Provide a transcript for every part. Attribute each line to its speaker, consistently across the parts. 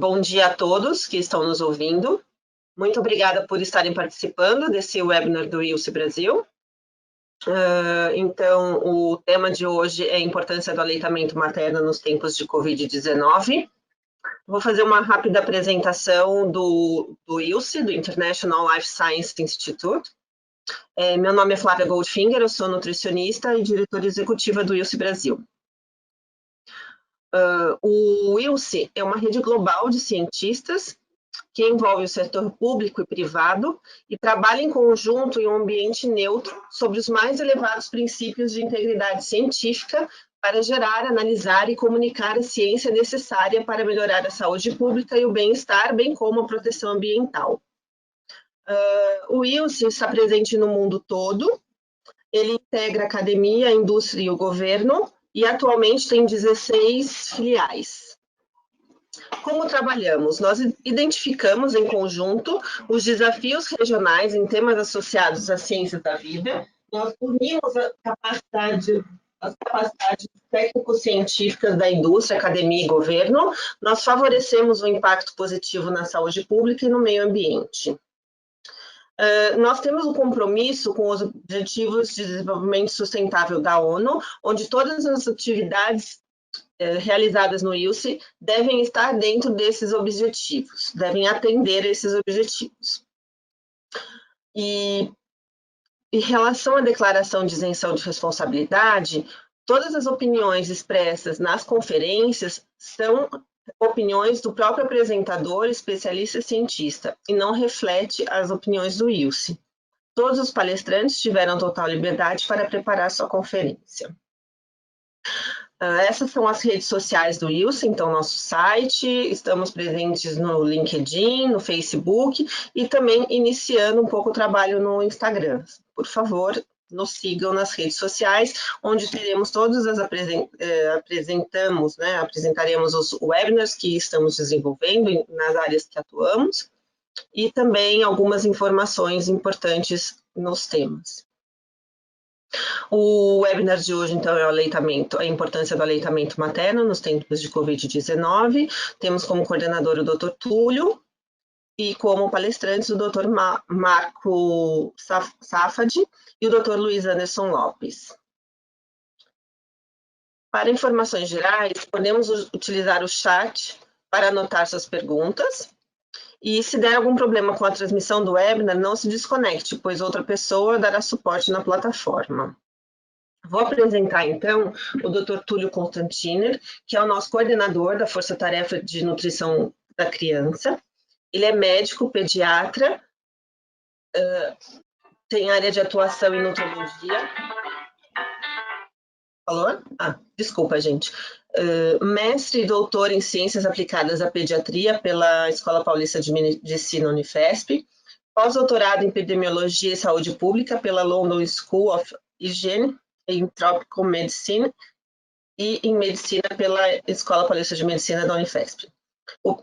Speaker 1: Bom dia a todos que estão nos ouvindo. Muito obrigada por estarem participando desse webinar do ILSE Brasil. Então, o tema de hoje é a importância do aleitamento materno nos tempos de Covid-19. Vou fazer uma rápida apresentação do ILSE, do International Life Science Institute. Meu nome é Flávia Goldfinger, eu sou nutricionista e diretora executiva do ILSE Brasil. O ILSE é uma rede global de cientistas que envolve o setor público e privado e trabalha em conjunto em um ambiente neutro sobre os mais elevados princípios de integridade científica para gerar, analisar e comunicar a ciência necessária para melhorar a saúde pública e o bem-estar, bem como a proteção ambiental. O ILSE está presente no mundo todo, ele integra a academia, a indústria e o governo, e atualmente tem 16 filiais. Como trabalhamos? Nós identificamos em conjunto os desafios regionais em temas associados às ciências da vida, nós unimos as capacidades técnico-científicas da indústria, academia e governo, nós favorecemos o impacto positivo na saúde pública e no meio ambiente. Nós temos um compromisso com os Objetivos de Desenvolvimento Sustentável da ONU, onde todas as atividades realizadas no ILSE devem estar dentro desses objetivos, devem atender esses objetivos. E em relação à declaração de isenção de responsabilidade, todas as opiniões expressas nas conferências são opiniões do próprio apresentador, especialista cientista, e não reflete as opiniões do ILSE. Todos os palestrantes tiveram total liberdade para preparar sua conferência. Essas são as redes sociais do ILSE, então nosso site, estamos presentes no LinkedIn, no Facebook e também iniciando um pouco o trabalho no Instagram. Por favor, nos sigam nas redes sociais, onde teremos todas as apresentaremos os webinars que estamos desenvolvendo nas áreas que atuamos e também algumas informações importantes nos temas. O webinar de hoje, então, é a importância do aleitamento materno nos tempos de Covid-19. Temos como coordenador o Dr. Túlio e como palestrantes o Dr. Marco Safad e o Dr. Luiz Anderson Lopes. Para informações gerais, podemos utilizar o chat para anotar suas perguntas. E se der algum problema com a transmissão do webinar, não se desconecte, pois outra pessoa dará suporte na plataforma. Vou apresentar, então, o Dr. Túlio Constantiner, que é o nosso coordenador da Força Tarefa de Nutrição da Criança. Ele é médico, pediatra, tem área de atuação em nutrologia. Falou? Desculpa, gente. Mestre e doutor em Ciências Aplicadas à Pediatria pela Escola Paulista de Medicina Unifesp. Pós-doutorado em Epidemiologia e Saúde Pública pela London School of Hygiene em Tropical Medicine e em Medicina pela Escola Paulista de Medicina da Unifesp.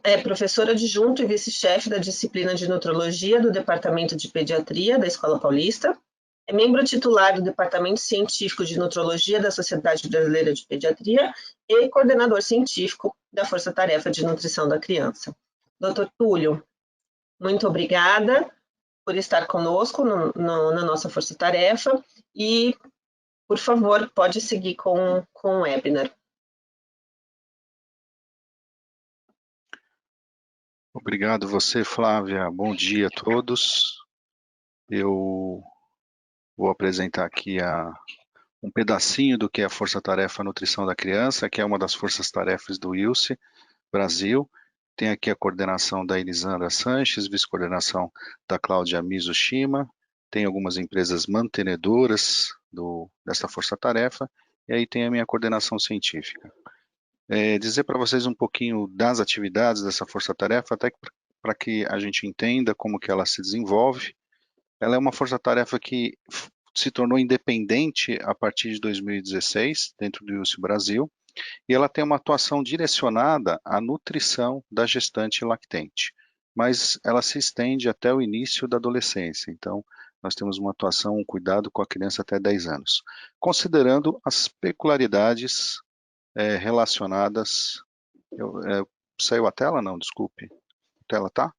Speaker 1: É professor adjunto e vice-chefe da disciplina de Nutrologia do Departamento de Pediatria da Escola Paulista. É membro titular do Departamento Científico de Nutrologia da Sociedade Brasileira de Pediatria e coordenador científico da Força Tarefa de Nutrição da Criança. Dr. Túlio, muito obrigada por estar conosco na nossa Força Tarefa e, por favor, pode seguir com o webinar.
Speaker 2: Obrigado você, Flávia. Bom dia a todos. Eu vou apresentar aqui um pedacinho do que é a Força Tarefa Nutrição da Criança, que é uma das forças-tarefas do ILSE Brasil. Tem aqui a coordenação da Elisandra Sanches, vice-coordenação da Cláudia Mizushima, tem algumas empresas mantenedoras dessa força-tarefa, e aí tem a minha coordenação científica. Dizer para vocês um pouquinho das atividades dessa força-tarefa, até para que a gente entenda como que ela se desenvolve. Ela é uma força-tarefa que se tornou independente a partir de 2016, dentro do ILSE Brasil, e ela tem uma atuação direcionada à nutrição da gestante lactente, mas ela se estende até o início da adolescência, então nós temos uma atuação, um cuidado com a criança até 10 anos, considerando as peculiaridades relacionadas Saiu a tela? Não, desculpe. A tela tá?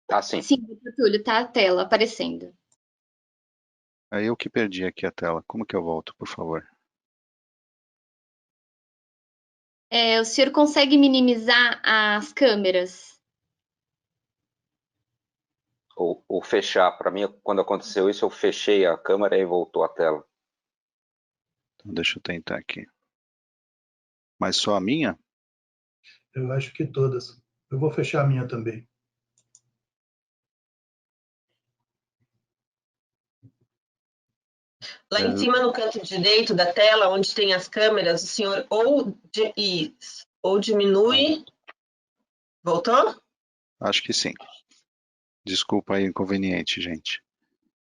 Speaker 3: Tá sim.
Speaker 4: Sim, doutor Túlio, tá a tela aparecendo.
Speaker 2: Aí eu que perdi aqui a tela. Como que eu volto, por favor?
Speaker 4: O senhor consegue minimizar as câmeras?
Speaker 3: Ou fechar. Para mim, quando aconteceu isso, eu fechei a câmera e voltou a tela.
Speaker 2: Então, deixa eu tentar aqui. Mas só a minha?
Speaker 5: Eu acho que todas. Eu vou fechar a minha também.
Speaker 1: Lá em cima, no canto direito da tela, onde tem as câmeras, o senhor ou diminui... Voltou?
Speaker 2: Acho que sim. Desculpa aí o inconveniente, gente.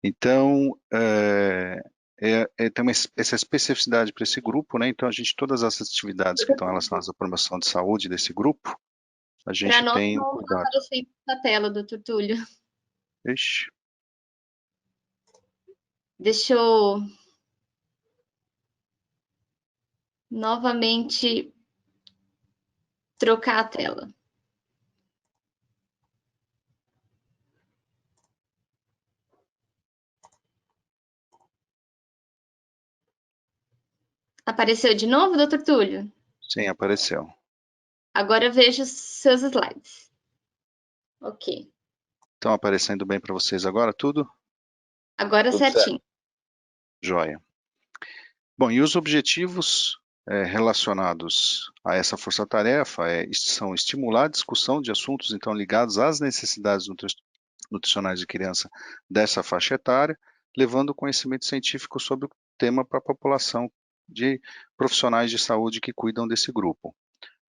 Speaker 2: Então, tem essa especificidade para esse grupo, né? Então, todas as atividades que estão relacionadas à promoção de saúde desse grupo, a gente
Speaker 4: Para nós
Speaker 2: tem um
Speaker 4: não
Speaker 2: cuidado.
Speaker 4: aparecendo na tela, doutor Túlio.
Speaker 2: Ixi,
Speaker 4: Deixa eu novamente trocar a tela. Apareceu de novo, doutor Túlio?
Speaker 2: sim, apareceu.
Speaker 4: Agora veja os seus slides. Ok.
Speaker 2: Estão aparecendo bem para vocês agora, tudo?
Speaker 4: Agora
Speaker 3: Tudo
Speaker 4: certinho.
Speaker 3: certo.
Speaker 2: Joia. Bom, e os objetivos relacionados a essa força-tarefa são estimular a discussão de assuntos, então, ligados às necessidades nutricionais de criança dessa faixa etária, levando conhecimento científico sobre o tema para a população de profissionais de saúde que cuidam desse grupo.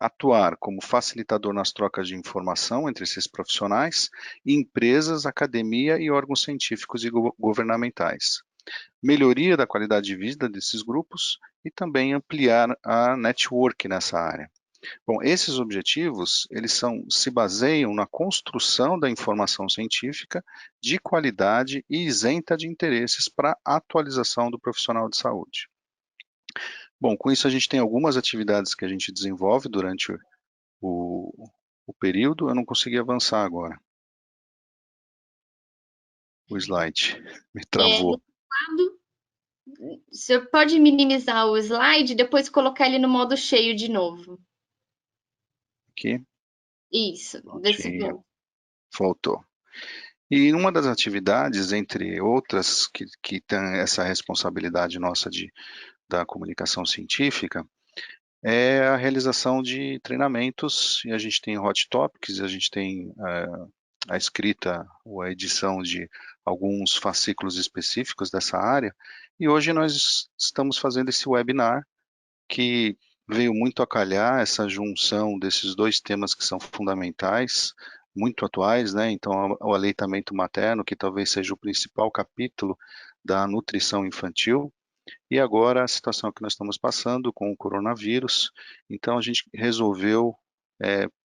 Speaker 2: Atuar como facilitador nas trocas de informação entre esses profissionais, empresas, academia e órgãos científicos e governamentais. Melhoria da qualidade de vida desses grupos e também ampliar a network nessa área. Bom, esses objetivos, eles se baseiam na construção da informação científica de qualidade e isenta de interesses para a atualização do profissional de saúde. Bom, com isso a gente tem algumas atividades que a gente desenvolve durante o período. Eu não consegui avançar agora. O slide me travou.
Speaker 4: O senhor pode minimizar o slide e depois colocar ele no modo cheio de novo.
Speaker 2: Aqui.
Speaker 4: Isso, desse
Speaker 2: Prontinho.
Speaker 4: ponto.
Speaker 2: Voltou. E uma das atividades, entre outras, que tem essa responsabilidade nossa da comunicação científica, é a realização de treinamentos, e a gente tem hot topics, a gente tem a escrita ou a edição de alguns fascículos específicos dessa área, e hoje nós estamos fazendo esse webinar, que veio muito a calhar essa junção desses dois temas que são fundamentais, muito atuais, né? Então, o aleitamento materno, que talvez seja o principal capítulo da nutrição infantil, e agora a situação que nós estamos passando com o coronavírus. Então, a gente resolveu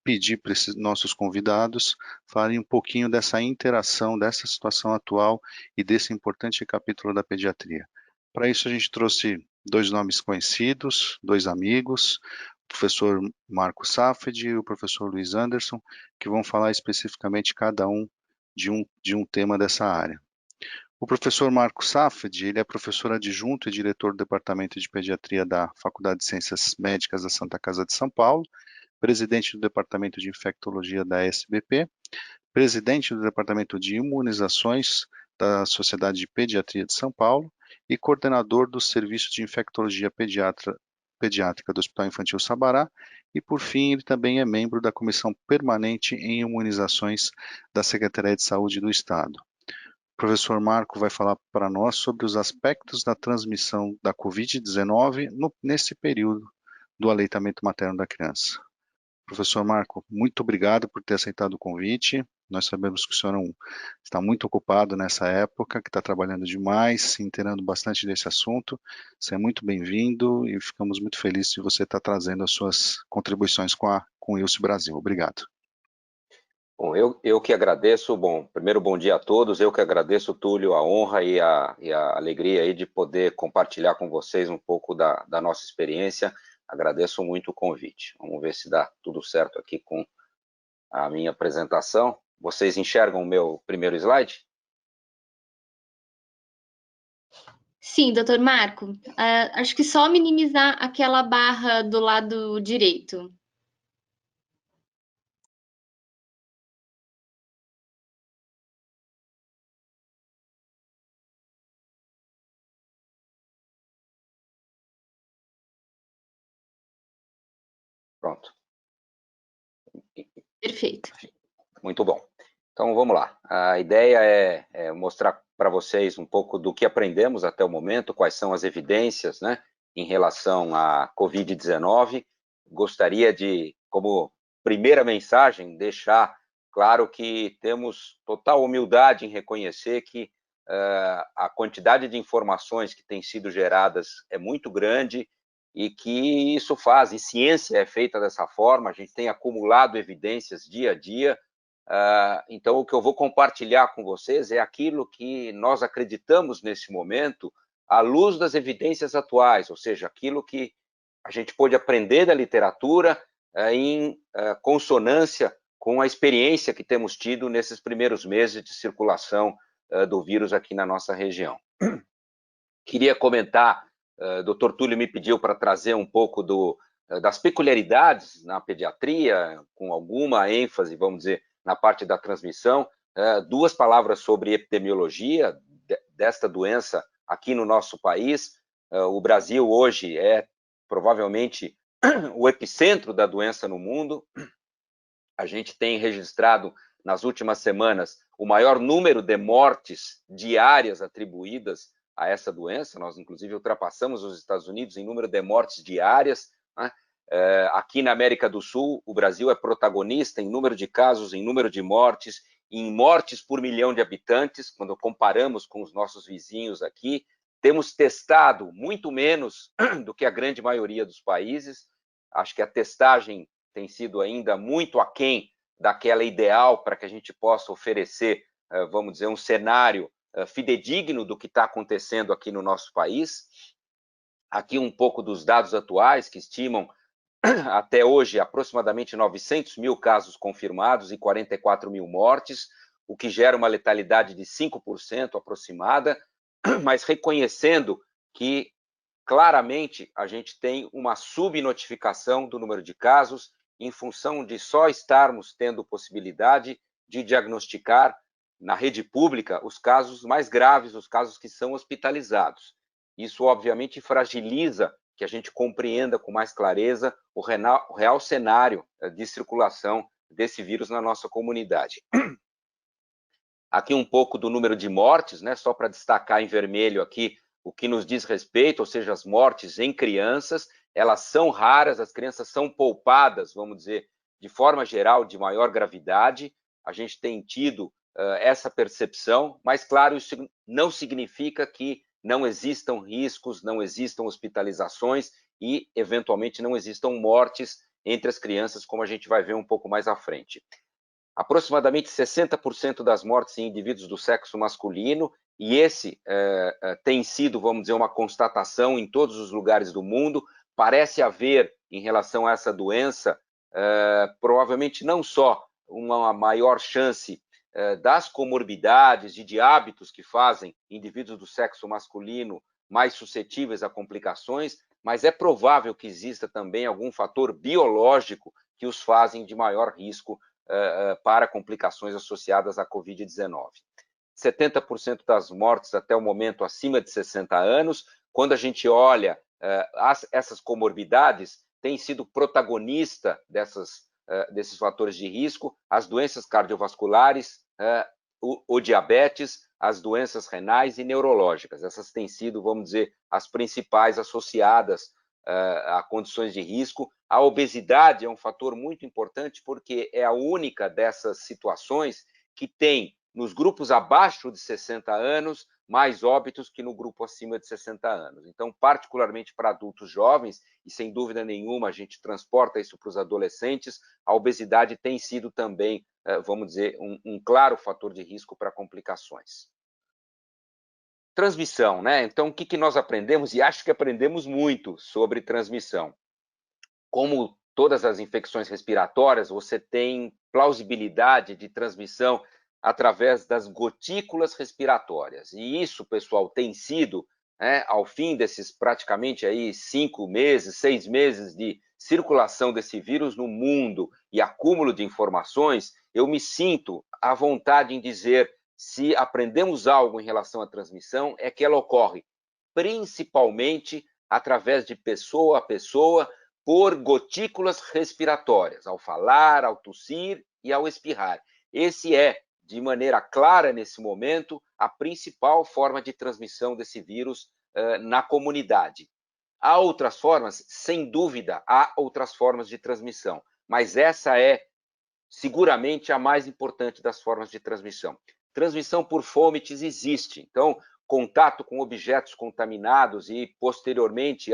Speaker 2: pedir para esses nossos convidados falarem um pouquinho dessa interação, dessa situação atual e desse importante capítulo da pediatria. Para isso, a gente trouxe dois nomes conhecidos, dois amigos, o professor Marco Safed e o professor Luiz Anderson, que vão falar especificamente cada um de um tema dessa área. O professor Marco Safed, ele é professor adjunto e diretor do Departamento de Pediatria da Faculdade de Ciências Médicas da Santa Casa de São Paulo, presidente do Departamento de Infectologia da SBP, presidente do Departamento de Imunizações da Sociedade de Pediatria de São Paulo e coordenador do Serviço de Infectologia Pediátrica do Hospital Infantil Sabará, e, por fim, ele também é membro da Comissão Permanente em Imunizações da Secretaria de Saúde do Estado. O professor Marco vai falar para nós sobre os aspectos da transmissão da Covid-19 nesse período do aleitamento materno da criança. Professor Marco, muito obrigado por ter aceitado o convite. Nós sabemos que o senhor está muito ocupado nessa época, que está trabalhando demais, se inteirando bastante desse assunto. Você é muito bem-vindo e ficamos muito felizes de você estar trazendo as suas contribuições com o ILSE Brasil. Obrigado.
Speaker 3: Bom, eu que agradeço. Bom, primeiro, bom dia a todos. Eu que agradeço, Túlio, a honra e a alegria aí de poder compartilhar com vocês um pouco da nossa experiência Agradeço muito o convite. Vamos ver se dá tudo certo aqui com a minha apresentação. Vocês enxergam o meu primeiro slide?
Speaker 4: Sim, doutor Marco. Acho que só minimizar aquela barra do lado direito.
Speaker 3: Pronto.
Speaker 4: Perfeito.
Speaker 3: Muito bom. Então, vamos lá. A ideia é mostrar para vocês um pouco do que aprendemos até o momento, quais são as evidências, né, em relação à Covid-19. Gostaria de, como primeira mensagem, deixar claro que temos total humildade em reconhecer que a quantidade de informações que têm sido geradas é muito grande e que isso faz, e ciência é feita dessa forma, a gente tem acumulado evidências dia a dia. Então, o que eu vou compartilhar com vocês é aquilo que nós acreditamos nesse momento, à luz das evidências atuais, ou seja, aquilo que a gente pôde aprender da literatura em consonância com a experiência que temos tido nesses primeiros meses de circulação do vírus aqui na nossa região. Queria comentar, o Dr. Túlio me pediu para trazer um pouco das peculiaridades na pediatria, com alguma ênfase, vamos dizer, na parte da transmissão. Duas palavras sobre epidemiologia desta doença aqui no nosso país. O Brasil hoje é provavelmente o epicentro da doença no mundo. A gente tem registrado nas últimas semanas o maior número de mortes diárias atribuídas a essa doença. Nós, inclusive, ultrapassamos os Estados Unidos em número de mortes diárias, né? Aqui na América do Sul, o Brasil é protagonista em número de casos, em número de mortes, em mortes por milhão de habitantes, quando comparamos com os nossos vizinhos aqui. Temos testado muito menos do que a grande maioria dos países. Acho que a testagem tem sido ainda muito aquém daquela ideal para que a gente possa oferecer, vamos dizer, um cenário fidedigno do que está acontecendo aqui no nosso país. Aqui um pouco dos dados atuais, que estimam até hoje aproximadamente 900 mil casos confirmados e 44 mil mortes, o que gera uma letalidade de 5% aproximada, mas reconhecendo que claramente a gente tem uma subnotificação do número de casos em função de só estarmos tendo possibilidade de diagnosticar na rede pública os casos mais graves, os casos que são hospitalizados. Isso, obviamente, fragiliza que a gente compreenda com mais clareza o real cenário de circulação desse vírus na nossa comunidade. Aqui um pouco do número de mortes, né? Só para destacar em vermelho aqui o que nos diz respeito, ou seja, as mortes em crianças, elas são raras, as crianças são poupadas, vamos dizer, de forma geral, de maior gravidade. A gente tem tido essa percepção, mas, claro, isso não significa que não existam riscos, não existam hospitalizações e, eventualmente, não existam mortes entre as crianças, como a gente vai ver um pouco mais à frente. Aproximadamente 60% das mortes em indivíduos do sexo masculino, e esse tem sido, vamos dizer, uma constatação em todos os lugares do mundo. Parece haver, em relação a essa doença, provavelmente não só uma maior chance das comorbidades e de hábitos que fazem indivíduos do sexo masculino mais suscetíveis a complicações, mas é provável que exista também algum fator biológico que os fazem de maior risco para complicações associadas à Covid-19. 70% das mortes até o momento acima de 60 anos. Quando a gente olha essas comorbidades, tem sido protagonista desses fatores de risco as doenças cardiovasculares, o diabetes, as doenças renais e neurológicas. Essas têm sido, vamos dizer, as principais associadas a condições de risco. A obesidade é um fator muito importante porque é a única dessas situações que tem, nos grupos abaixo de 60 anos, mais óbitos que no grupo acima de 60 anos. Então, particularmente para adultos jovens, e sem dúvida nenhuma a gente transporta isso para os adolescentes, a obesidade tem sido também, vamos dizer, um claro fator de risco para complicações. Transmissão, né? Então, o que nós aprendemos? E acho que aprendemos muito sobre transmissão. como todas as infecções respiratórias, você tem plausibilidade de transmissão através das gotículas respiratórias. E isso, pessoal, tem sido, ao fim desses praticamente aí 5 meses, 6 meses de circulação desse vírus no mundo e acúmulo de informações, eu me sinto à vontade em dizer, se aprendemos algo em relação à transmissão, é que ela ocorre principalmente através de pessoa a pessoa, por gotículas respiratórias, ao falar, ao tossir e ao espirrar. Esse é, de maneira clara nesse momento, a principal forma de transmissão desse vírus na comunidade. Há outras formas? Sem dúvida, há outras formas de transmissão, mas essa é seguramente a mais importante das formas de transmissão. Transmissão por fomites existe, então, contato com objetos contaminados e, posteriormente,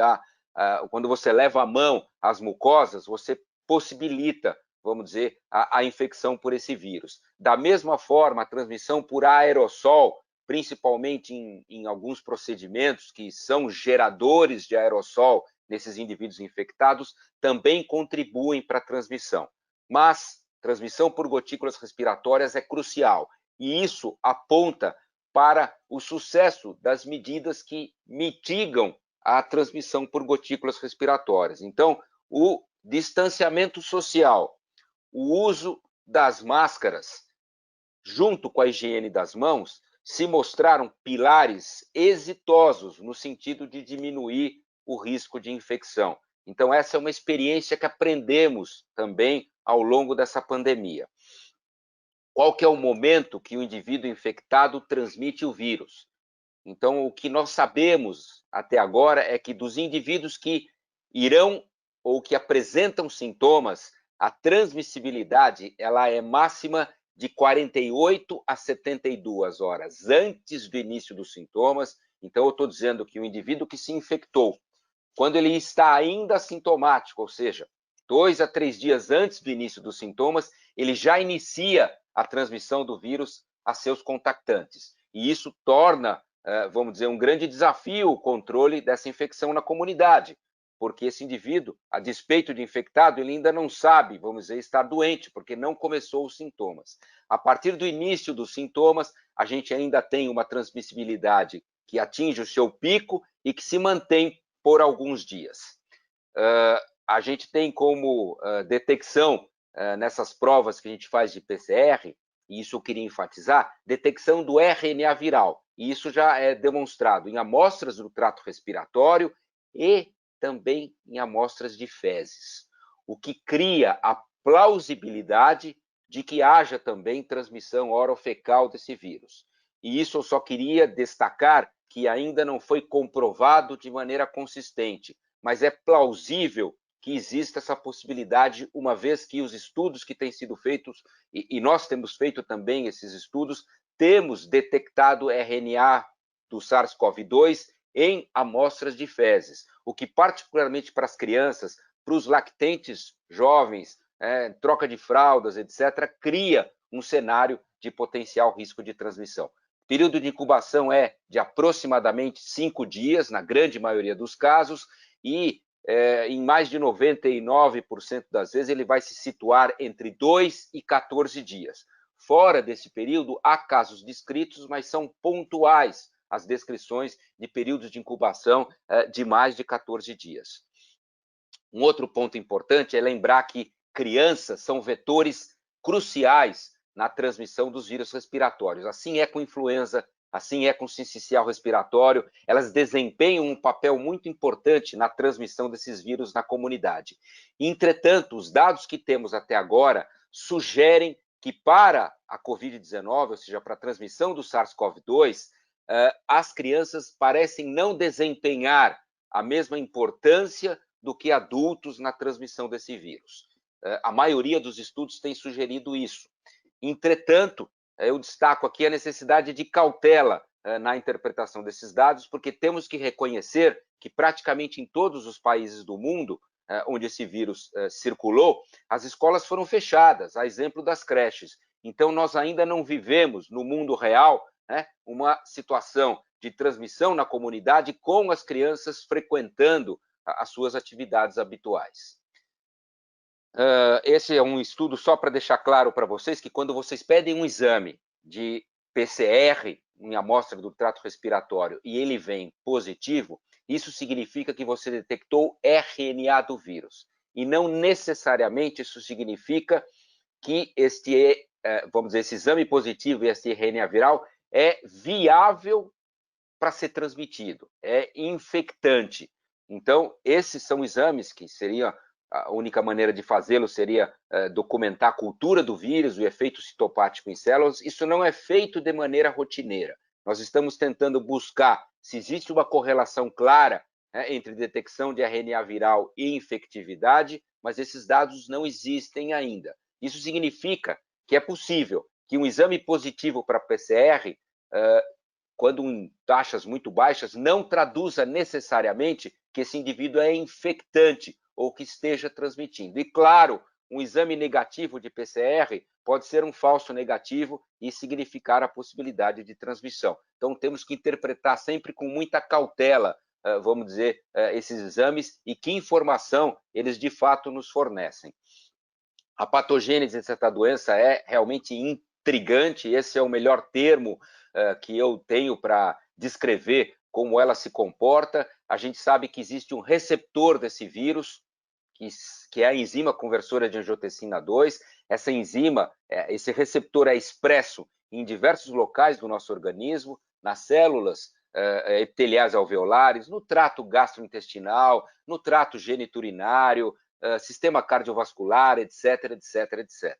Speaker 3: quando você leva a mão às mucosas, você possibilita, vamos dizer, a infecção por esse vírus. Da mesma forma, a transmissão por aerossol, principalmente em alguns procedimentos que são geradores de aerossol nesses indivíduos infectados, também contribuem para a transmissão. Mas transmissão por gotículas respiratórias é crucial, e isso aponta para o sucesso das medidas que mitigam a transmissão por gotículas respiratórias. Então, o distanciamento social, o uso das máscaras, junto com a higiene das mãos, se mostraram pilares exitosos no sentido de diminuir o risco de infecção. Então, essa é uma experiência que aprendemos também ao longo dessa pandemia. Qual que é o momento que o indivíduo infectado transmite o vírus? Então, o que nós sabemos até agora é que dos indivíduos que irão ou que apresentam sintomas, a transmissibilidade ela é máxima de 48 a 72 horas antes do início dos sintomas. Então, eu estou dizendo que o indivíduo que se infectou, quando ele está ainda assintomático, ou seja, 2 a 3 dias antes do início dos sintomas, ele já inicia a transmissão do vírus a seus contactantes. E isso torna, vamos dizer, um grande desafio o controle dessa infecção na comunidade, porque esse indivíduo, a despeito de infectado, ele ainda não sabe, vamos dizer, estar doente, porque não começou os sintomas. A partir do início dos sintomas, a gente ainda tem uma transmissibilidade que atinge o seu pico e que se mantém por alguns dias. A gente tem como detecção nessas provas que a gente faz de PCR, e isso eu queria enfatizar, detecção do RNA viral. E isso já é demonstrado em amostras do trato respiratório e também em amostras de fezes, o que cria a plausibilidade de que haja também transmissão orofecal desse vírus. E isso eu só queria destacar que ainda não foi comprovado de maneira consistente, mas é plausível que exista essa possibilidade, uma vez que os estudos que têm sido feitos, e nós temos feito também esses estudos, temos detectado RNA do SARS-CoV-2 em amostras de fezes, o que particularmente para as crianças, para os lactentes jovens, troca de fraldas, etc., cria um cenário de potencial risco de transmissão. O período de incubação é de aproximadamente 5 dias, na grande maioria dos casos, e em mais de 99% das vezes ele vai se situar entre 2 e 14 dias. Fora desse período, há casos descritos, mas são pontuais as descrições de períodos de incubação de mais de 14 dias. Um outro ponto importante é lembrar que crianças são vetores cruciais na transmissão dos vírus respiratórios. Assim é com influenza, assim é com sincicial respiratório, elas desempenham um papel muito importante na transmissão desses vírus na comunidade. Entretanto, os dados que temos até agora sugerem que para a Covid-19, ou seja, para a transmissão do SARS-CoV-2, as crianças parecem não desempenhar a mesma importância do que adultos na transmissão desse vírus. A maioria dos estudos tem sugerido isso. Entretanto, eu destaco aqui a necessidade de cautela na interpretação desses dados, porque temos que reconhecer que praticamente em todos os países do mundo onde esse vírus circulou, as escolas foram fechadas, a exemplo das creches. Então, nós ainda não vivemos no mundo real uma situação de transmissão na comunidade com as crianças frequentando as suas atividades habituais. esse é um estudo só para deixar claro para vocês que quando vocês pedem um exame de PCR em amostra do trato respiratório e ele vem positivo, isso significa que você detectou RNA do vírus. E não necessariamente isso significa que vamos dizer, esse exame positivo e esse RNA viral é viável para ser transmitido, é infectante. Então, esses são exames que seriam, a única maneira de fazê-lo seria documentar a cultura do vírus, o efeito citopático em células. Isso não é feito de maneira rotineira. Nós estamos tentando buscar se existe uma correlação clara, né, entre detecção de RNA viral e infectividade, mas esses dados não existem ainda. Isso significa que é possível que um exame positivo para PCR, quando em taxas muito baixas, não traduza necessariamente que esse indivíduo é infectante ou que esteja transmitindo. E, claro, um exame negativo de PCR pode ser um falso negativo e significar a possibilidade de transmissão. Então, temos que interpretar sempre com muita cautela, vamos dizer, esses exames e que informação eles de fato nos fornecem. A patogênese dessa doença é realmente intrigante, esse é o melhor termo que eu tenho para descrever como ela se comporta. A gente sabe que existe um receptor desse vírus, que é a enzima conversora de angiotensina 2. Essa enzima, esse receptor é expresso em diversos locais do nosso organismo, nas células epiteliais alveolares, no trato gastrointestinal, no trato geniturinário, sistema cardiovascular, etc, etc, etc.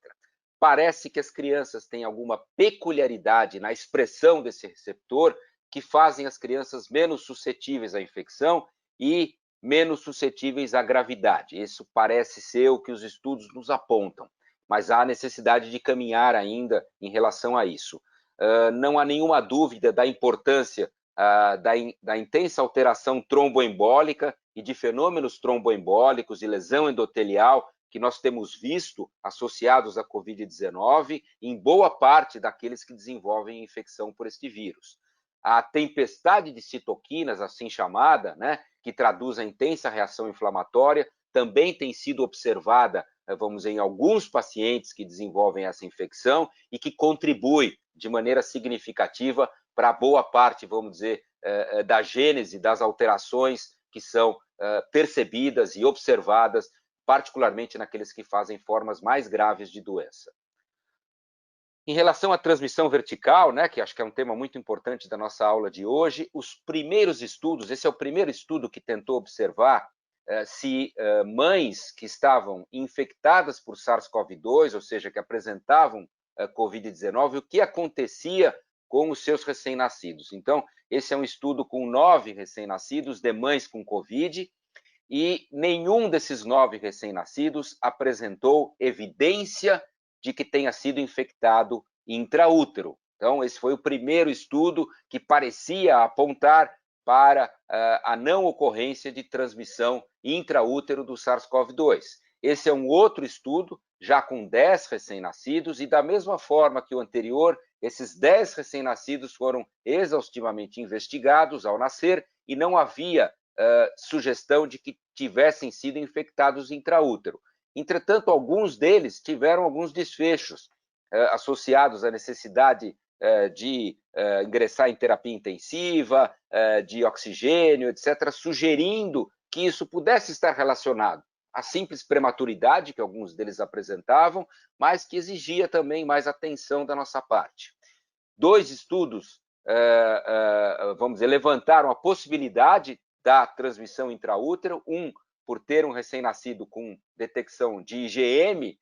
Speaker 3: Parece que as crianças têm alguma peculiaridade na expressão desse receptor que fazem as crianças menos suscetíveis à infecção e menos suscetíveis à gravidade. Isso parece ser o que os estudos nos apontam, mas há necessidade de caminhar ainda em relação a isso. Não há nenhuma dúvida da importância da intensa alteração tromboembólica e de fenômenos tromboembólicos e lesão endotelial que nós temos visto associados à Covid-19 em boa parte daqueles que desenvolvem infecção por este vírus. A tempestade de citoquinas, assim chamada, né, que traduz a intensa reação inflamatória, também tem sido observada, vamos dizer, em alguns pacientes que desenvolvem essa infecção e que contribui de maneira significativa para boa parte, vamos dizer, da gênese das alterações que são percebidas e observadas, particularmente naqueles que fazem formas mais graves de doença. Em relação à transmissão vertical, né, que acho que é um tema muito importante da nossa aula de hoje, os primeiros estudos, esse é o primeiro estudo que tentou observar se mães que estavam infectadas por SARS-CoV-2, ou seja, que apresentavam Covid-19, o que acontecia com os seus recém-nascidos. Então, esse é um estudo com 9 recém-nascidos de mães com Covid, e nenhum desses 9 recém-nascidos apresentou evidência de que tenha sido infectado intraútero. Então, esse foi o primeiro estudo que parecia apontar para a não ocorrência de transmissão intraútero do SARS-CoV-2. Esse é um outro estudo, já com 10 recém-nascidos, e da mesma forma que o anterior, esses 10 recém-nascidos foram exaustivamente investigados ao nascer e não havia sugestão de que tivessem sido infectados intraútero. Entretanto, alguns deles tiveram alguns desfechos associados à necessidade de ingressar em terapia intensiva, de oxigênio, etc., sugerindo que isso pudesse estar relacionado à simples prematuridade que alguns deles apresentavam, mas que exigia também mais atenção da nossa parte. 2 estudos, vamos dizer, levantaram a possibilidade da transmissão intraútero, um por ter um recém-nascido com detecção de IgM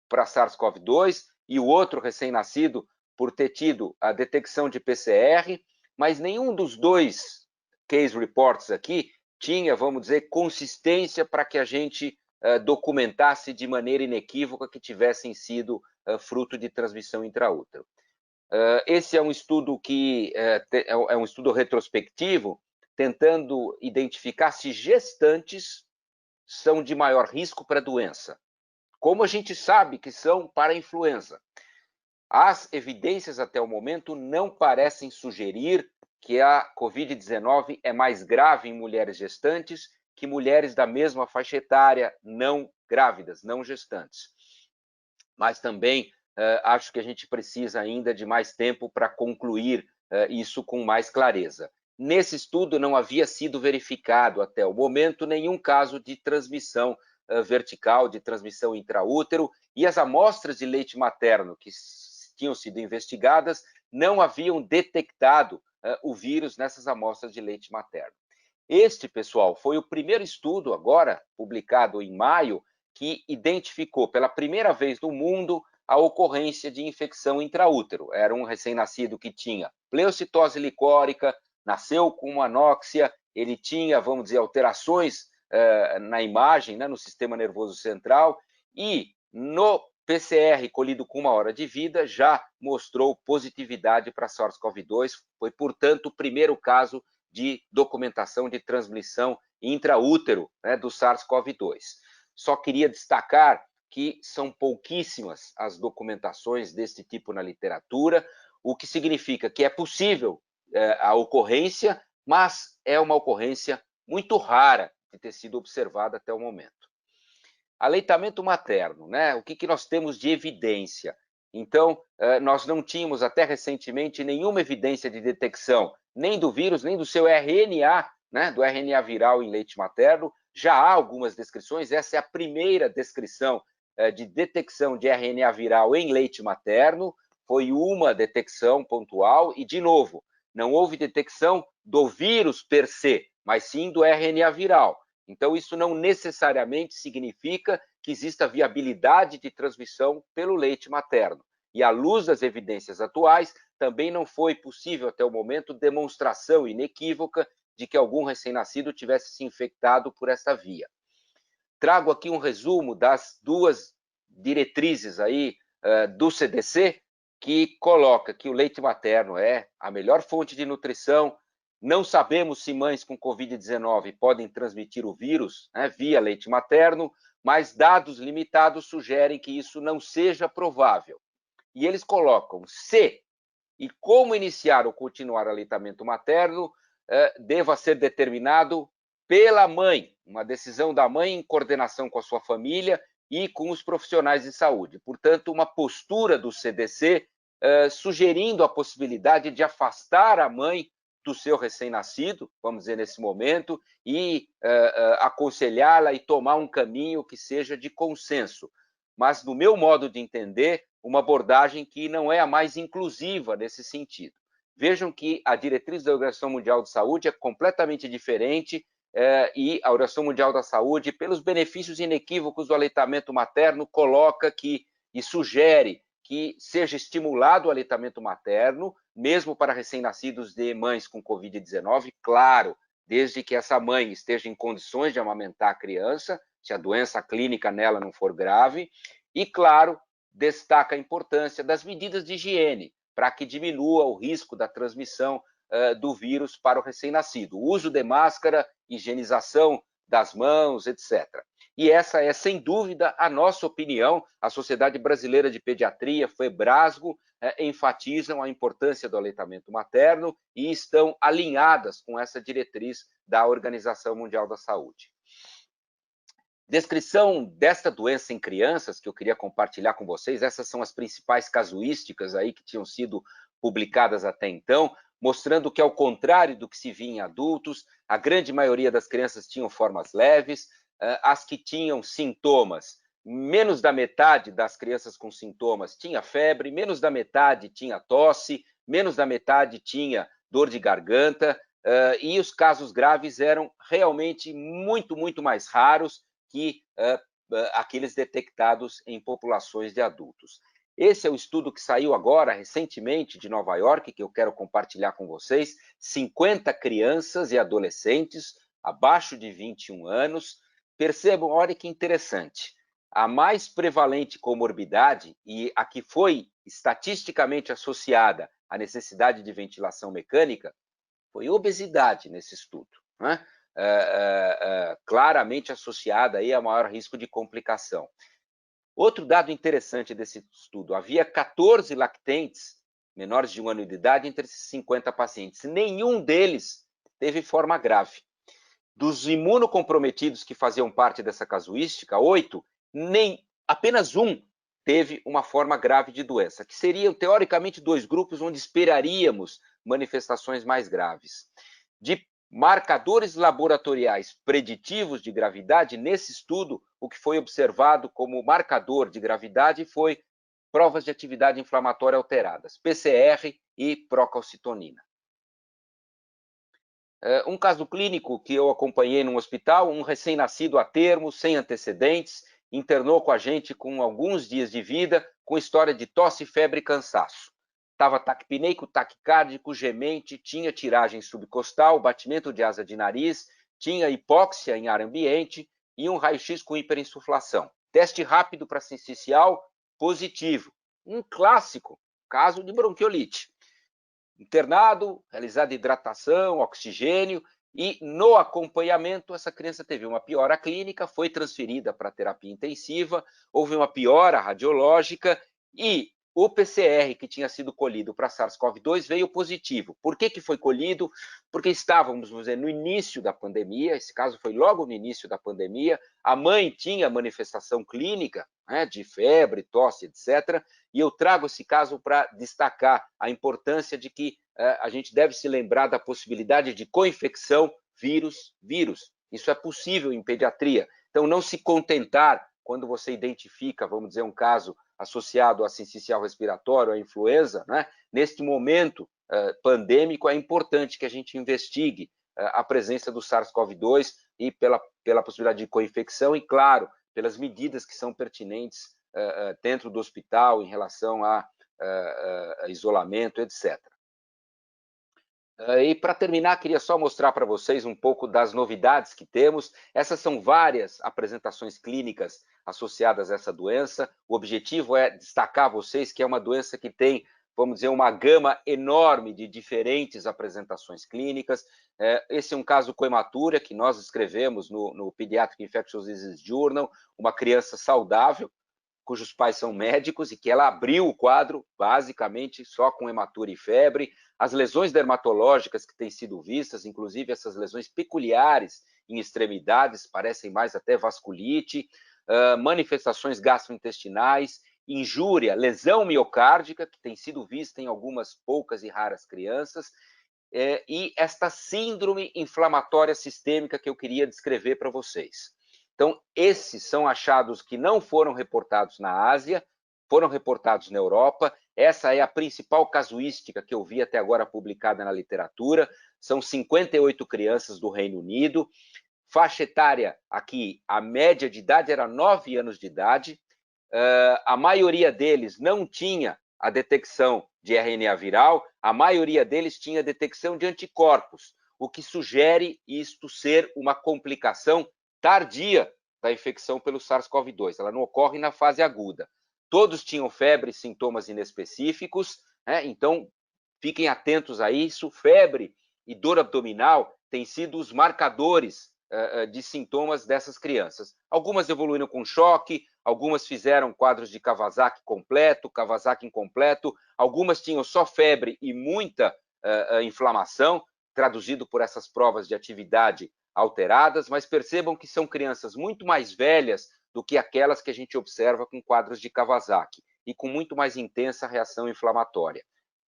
Speaker 3: para SARS-CoV-2 e o outro recém-nascido por ter tido a detecção de PCR, mas nenhum dos 2 case reports aqui tinha, vamos dizer, consistência para que a gente documentasse de maneira inequívoca que tivessem sido fruto de transmissão intraútero. Esse é um estudo que é um estudo retrospectivo, tentando identificar se gestantes são de maior risco para a doença, como a gente sabe que são para a influenza. As evidências até o momento não parecem sugerir que a Covid-19 é mais grave em mulheres gestantes que mulheres da mesma faixa etária não grávidas, não gestantes. Mas também acho que a gente precisa ainda de mais tempo para concluir isso com mais clareza. Nesse estudo não havia sido verificado até o momento nenhum caso de transmissão vertical, de transmissão intraútero, e as amostras de leite materno que tinham sido investigadas não haviam detectado o vírus nessas amostras de leite materno. Este, pessoal, foi o primeiro estudo agora, publicado em maio, que identificou pela primeira vez no mundo a ocorrência de infecção intraútero. Era um recém-nascido que tinha pleocitose licórica, nasceu com uma anóxia, ele tinha, vamos dizer, alterações na imagem, né, no sistema nervoso central, e no PCR colhido com 1 hora de vida já mostrou positividade para SARS-CoV-2, foi, portanto, o primeiro caso de documentação de transmissão intraútero, né, do SARS-CoV-2. Só queria destacar que são pouquíssimas as documentações deste tipo na literatura, o que significa que é possível a ocorrência, mas é uma ocorrência muito rara de ter sido observada até o momento. Aleitamento materno, né? O que nós temos de evidência? Então, nós não tínhamos até recentemente nenhuma evidência de detecção nem do vírus, nem do seu RNA, né, do RNA viral em leite materno. Já há algumas descrições, essa é a primeira descrição de detecção de RNA viral em leite materno, foi uma detecção pontual e, de novo, não houve detecção do vírus per se, mas sim do RNA viral. Então, isso não necessariamente significa que exista viabilidade de transmissão pelo leite materno. E, à luz das evidências atuais, também não foi possível, até o momento, demonstração inequívoca de que algum recém-nascido tivesse se infectado por essa via. Trago aqui um resumo das duas diretrizes aí do CDC, que coloca que o leite materno é a melhor fonte de nutrição. Não sabemos se mães com Covid-19 podem transmitir o vírus, né, via leite materno, mas dados limitados sugerem que isso não seja provável. E eles colocam se e como iniciar ou continuar o aleitamento materno deva ser determinado pela mãe, uma decisão da mãe em coordenação com a sua família e com os profissionais de saúde. Portanto, uma postura do CDC sugerindo a possibilidade de afastar a mãe do seu recém-nascido, vamos dizer, nesse momento, e aconselhá-la e tomar um caminho que seja de consenso. Mas, no meu modo de entender, uma abordagem que não é a mais inclusiva nesse sentido. Vejam que a diretriz da Organização Mundial de Saúde é completamente diferente e a Organização Mundial da Saúde, pelos benefícios inequívocos do aleitamento materno, coloca que e sugere que seja estimulado o aleitamento materno, mesmo para recém-nascidos de mães com Covid-19, claro, desde que essa mãe esteja em condições de amamentar a criança, se a doença clínica nela não for grave, e, claro, destaca a importância das medidas de higiene para que diminua o risco da transmissão do vírus para o recém-nascido. O uso de máscara, higienização das mãos, etc. E essa é, sem dúvida, a nossa opinião. A Sociedade Brasileira de Pediatria, FEBRASGO, enfatizam a importância do aleitamento materno e estão alinhadas com essa diretriz da Organização Mundial da Saúde. Descrição desta doença em crianças, que eu queria compartilhar com vocês, essas são as principais casuísticas aí que tinham sido publicadas até então, mostrando que, ao contrário do que se via em adultos, a grande maioria das crianças tinham formas leves, as que tinham sintomas, menos da metade das crianças com sintomas tinha febre, menos da metade tinha tosse, menos da metade tinha dor de garganta, e os casos graves eram realmente muito mais raros que aqueles detectados em populações de adultos. Esse é o estudo que saiu agora, recentemente, de Nova York, que eu quero compartilhar com vocês. 50 crianças e adolescentes abaixo de 21 anos. Percebam, olha que interessante, a mais prevalente comorbidade e a que foi estatisticamente associada à necessidade de ventilação mecânica foi obesidade nesse estudo, né? Claramente associada aí a maior risco de complicação. Outro dado interessante desse estudo, havia 14 lactentes menores de 1 ano de idade entre esses 50 pacientes. Nenhum deles teve forma grave. Dos imunocomprometidos que faziam parte dessa casuística, 8 apenas um teve uma forma grave de doença, que seriam, teoricamente, 2 grupos onde esperaríamos manifestações mais graves. De marcadores laboratoriais preditivos de gravidade, nesse estudo, o que foi observado como marcador de gravidade foi provas de atividade inflamatória alteradas, PCR e procalcitonina. Um caso clínico que eu acompanhei num hospital, um recém-nascido a termo, sem antecedentes, internou com a gente com alguns dias de vida, com história de tosse, febre e cansaço. Estava taquipneico, taquicárdico, gemente, tinha tiragem subcostal, batimento de asa de nariz, tinha hipóxia em ar ambiente e um raio-x com hiperinsuflação. Teste rápido para sincicial, positivo. Um clássico caso de bronquiolite. Internado, realizada hidratação, oxigênio, e no acompanhamento essa criança teve uma piora clínica, foi transferida para terapia intensiva, houve uma piora radiológica e o PCR que tinha sido colhido para SARS-CoV-2 veio positivo. Por que foi colhido? Porque estávamos, vamos dizer, no início da pandemia, esse caso foi logo no início da pandemia, a mãe tinha manifestação clínica, né, de febre, tosse, etc., e eu trago esse caso para destacar a importância de que a gente deve se lembrar da possibilidade de co-infecção vírus. Isso é possível em pediatria. Então, não se contentar quando você identifica, vamos dizer, um caso associado a sincicial respiratório, a influenza, né? Neste momento pandêmico, é importante que a gente investigue a presença do SARS-CoV-2 e pela possibilidade de co-infecção e, claro, pelas medidas que são pertinentes dentro do hospital em relação a isolamento, etc. E para terminar, queria só mostrar para vocês um pouco das novidades que temos. Essas são várias apresentações clínicas associadas a essa doença. O objetivo é destacar a vocês que é uma doença que tem, vamos dizer, uma gama enorme de diferentes apresentações clínicas. Esse é um caso coematura que nós escrevemos no Pediatric Infectious Diseases Journal, uma criança saudável, cujos pais são médicos e que ela abriu o quadro basicamente só com hematura e febre, as lesões dermatológicas que têm sido vistas, inclusive essas lesões peculiares em extremidades, parecem mais até vasculite, manifestações gastrointestinais, injúria, lesão miocárdica, que tem sido vista em algumas poucas e raras crianças, e esta síndrome inflamatória sistêmica que eu queria descrever para vocês. Então, esses são achados que não foram reportados na Ásia, foram reportados na Europa. Essa é a principal casuística que eu vi até agora publicada na literatura. São 58 crianças do Reino Unido. Faixa etária aqui, a média de idade era 9 anos de idade. A maioria deles não tinha a detecção de RNA viral, a maioria deles tinha detecção de anticorpos, o que sugere isto ser uma complicação tardia da infecção pelo SARS-CoV-2. Ela não ocorre na fase aguda. Todos tinham febre e sintomas inespecíficos, né? Então fiquem atentos a isso. Febre e dor abdominal têm sido os marcadores de sintomas dessas crianças. Algumas evoluíram com choque, algumas fizeram quadros de Kawasaki completo, Kawasaki incompleto, algumas tinham só febre e muita inflamação, traduzido por essas provas de atividade alteradas, mas percebam que são crianças muito mais velhas do que aquelas que a gente observa com quadros de Kawasaki e com muito mais intensa reação inflamatória.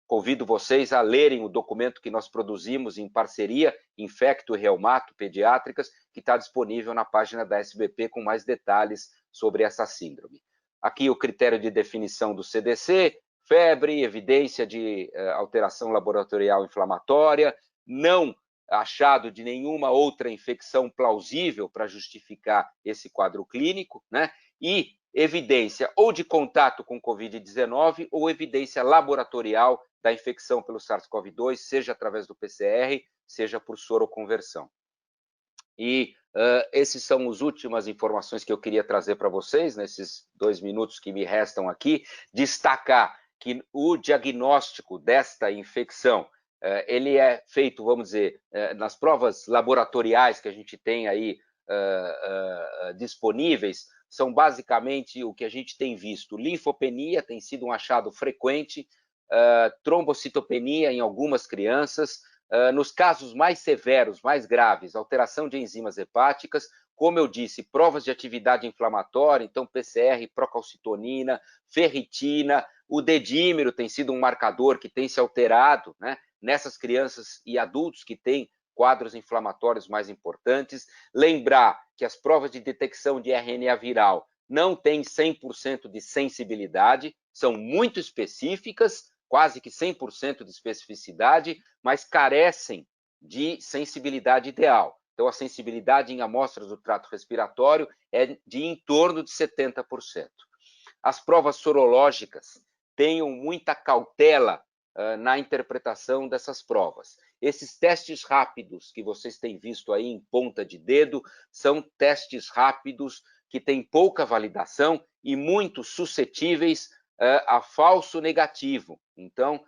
Speaker 3: Convido vocês a lerem o documento que nós produzimos em parceria Infecto e Reumato Pediátricas, que está disponível na página da SBP com mais detalhes sobre essa síndrome. Aqui o critério de definição do CDC, febre, evidência de alteração laboratorial inflamatória, não achado de nenhuma outra infecção plausível para justificar esse quadro clínico, né? E evidência ou de contato com Covid-19 ou evidência laboratorial da infecção pelo SARS-CoV-2, seja através do PCR, seja por soroconversão. E essas são as últimas informações que eu queria trazer para vocês, nesses 2 minutos que me restam aqui. Destacar que o diagnóstico desta infecção ele é feito, vamos dizer, nas provas laboratoriais que a gente tem aí disponíveis, são basicamente o que a gente tem visto. Linfopenia tem sido um achado frequente, trombocitopenia em algumas crianças, nos casos mais severos, mais graves, alteração de enzimas hepáticas, como eu disse, provas de atividade inflamatória, então PCR, procalcitonina, ferritina, o dedímero tem sido um marcador que tem se alterado, né, nessas crianças e adultos que têm quadros inflamatórios mais importantes. Lembrar que as provas de detecção de RNA viral não têm 100% de sensibilidade, são muito específicas, quase que 100% de especificidade, mas carecem de sensibilidade ideal. Então, a sensibilidade em amostras do trato respiratório é de em torno de 70%. As provas sorológicas, tenham muita cautela na interpretação dessas provas. Esses testes rápidos que vocês têm visto aí em ponta de dedo, são testes rápidos que têm pouca validação e muito suscetíveis a falso negativo. Então,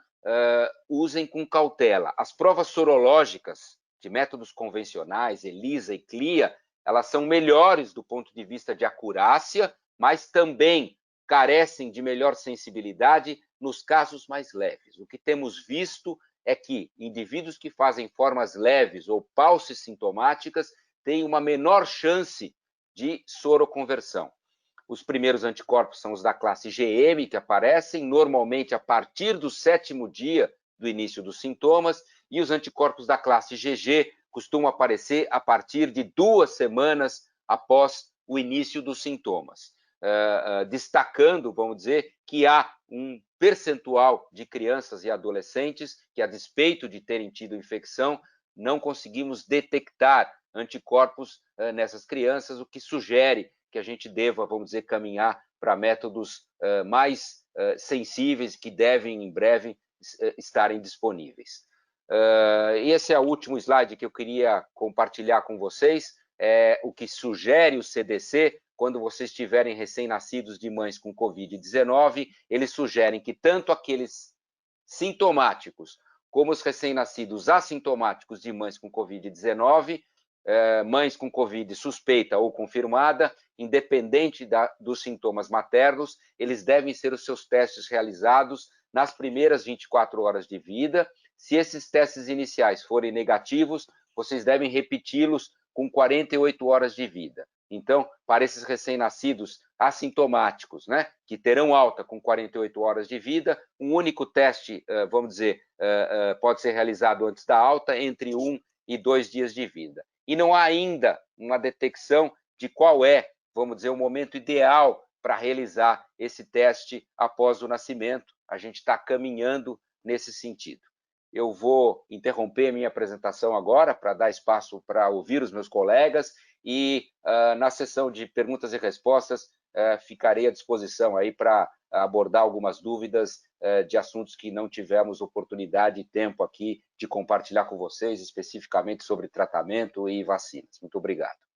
Speaker 3: usem com cautela. As provas sorológicas de métodos convencionais, ELISA e CLIA, elas são melhores do ponto de vista de acurácia, mas também carecem de melhor sensibilidade nos casos mais leves. O que temos visto é que indivíduos que fazem formas leves ou paucissintomáticas têm uma menor chance de soroconversão. Os primeiros anticorpos são os da classe GM, que aparecem normalmente a partir do 7º dia do início dos sintomas, e os anticorpos da classe GG costumam aparecer a partir de 2 semanas após o início dos sintomas. Destacando, vamos dizer, que há um percentual de crianças e adolescentes que, a despeito de terem tido infecção, não conseguimos detectar anticorpos nessas crianças, o que sugere que a gente deva, vamos dizer, caminhar para métodos mais sensíveis, que devem, em breve, estarem disponíveis. Esse é o último slide que eu queria compartilhar com vocês, o que sugere o CDC, quando vocês tiverem recém-nascidos de mães com Covid-19, eles sugerem que tanto aqueles sintomáticos como os recém-nascidos assintomáticos de mães com Covid-19, mães com Covid suspeita ou confirmada, independente dos sintomas maternos, eles devem ser os seus testes realizados nas primeiras 24 horas de vida. Se esses testes iniciais forem negativos, vocês devem repeti-los com 48 horas de vida. Então, para esses recém-nascidos assintomáticos, né, que terão alta com 48 horas de vida, um único teste, vamos dizer, pode ser realizado antes da alta, entre 1 e 2 dias de vida. E não há ainda uma detecção de qual é, vamos dizer, o momento ideal para realizar esse teste após o nascimento. A gente está caminhando nesse sentido. Eu vou interromper minha apresentação agora para dar espaço para ouvir os meus colegas e na sessão de perguntas e respostas ficarei à disposição aí para abordar algumas dúvidas de assuntos que não tivemos oportunidade e tempo aqui de compartilhar com vocês, especificamente sobre tratamento e vacinas. Muito obrigado.